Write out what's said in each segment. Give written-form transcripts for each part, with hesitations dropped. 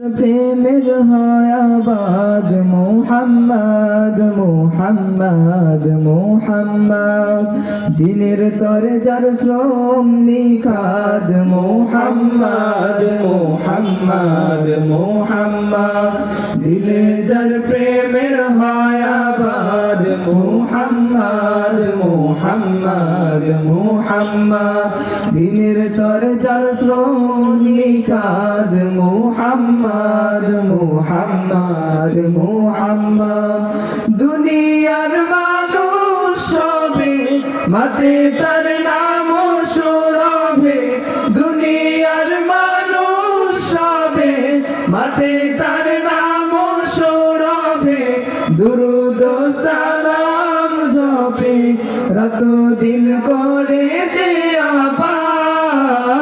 প্রেমের হয় আবাদ মুহাম্মদ মুহাম্মদ মুহাম্মদ দিনের তরে যার শ্রম নিখাদ মুহাম্মদ মুহাম্মদ মুহাম্মদ দিলে যার প্রেমের হয় আবাদ মুহাম্মদ মুহাম্মদ মুহাম্মদ দিনের তরে যার শ্রম নিখাদ মুহাম্মদ মুহাম্মদ মুহাম্মদ দুনিয়ার মানুষ সবে মাতে তার নাম শোনাবে দুনিয়ার মানুষ সবে মাতে তার নাম শোনাবে দুরূদ সালাম জপে রাত দিন করে যে আবাদ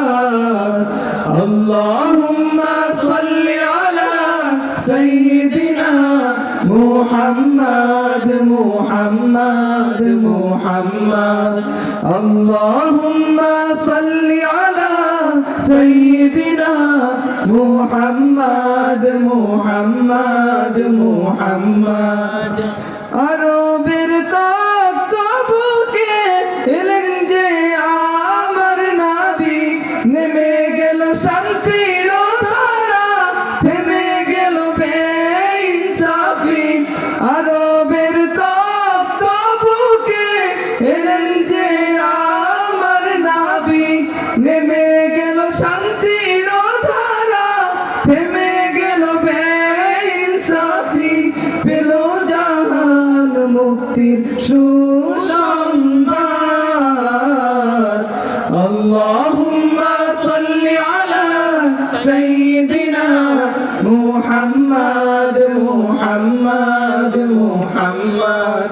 আল্লাহুম্মা সাল্লি আলা সাইয়্যিদিনা মুহাম্মদ মুহাম্মদ মুহাম্মদ আল্লাহুম্মা সাল্লি আলা সাইয়্যিদিনা মুহাম্মদ মুহাম্মদ মুহাম্মদ আরবের তক্তবুকে এলেন যে আমার নবী নেমে গেল শান্তির ধারা থেমে গেল বেইনসাফি আরবের তক্তবুকে এলেন যে আমার নবী নেমে গেল শান্তির ধারা থেমে গেল বেইনসাফি পেল জাহান মুক্তির সুসংবাদ আল্লাহুম্মা সাল্লি আলা সাইয়্যিদিনা মুহাম্মদ মুহাম্মদ মুহাম্মদ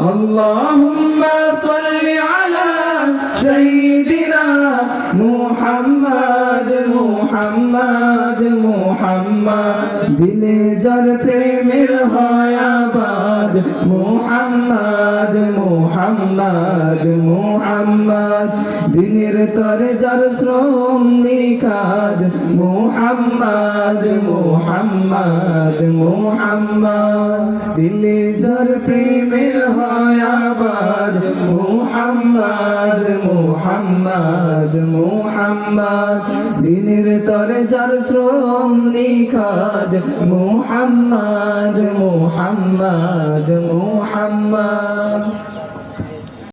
আল্লাহুম্মা সাল্লি আলা সাইয়্যিদিনা মুহাম্মদ মুহাম্মদ মুহাম্মদ দিলে যার প্রেমের হয় আবাদ মুহাম্মদ মুহাম্মদ মুহাম্মদ দিনের তরে যার শ্রম নিখাদ মুহাম্মদ মুহাম্মদ মুহাম্মদ দিলে যার প্রেমের হয় আবাদ মুহাম্মদ মুহাম্মদ মুহাম্মদ দিনের তরে যার শ্রম নিখাদ মুহাম্মদ মুহাম্মদ মুহাম্মদ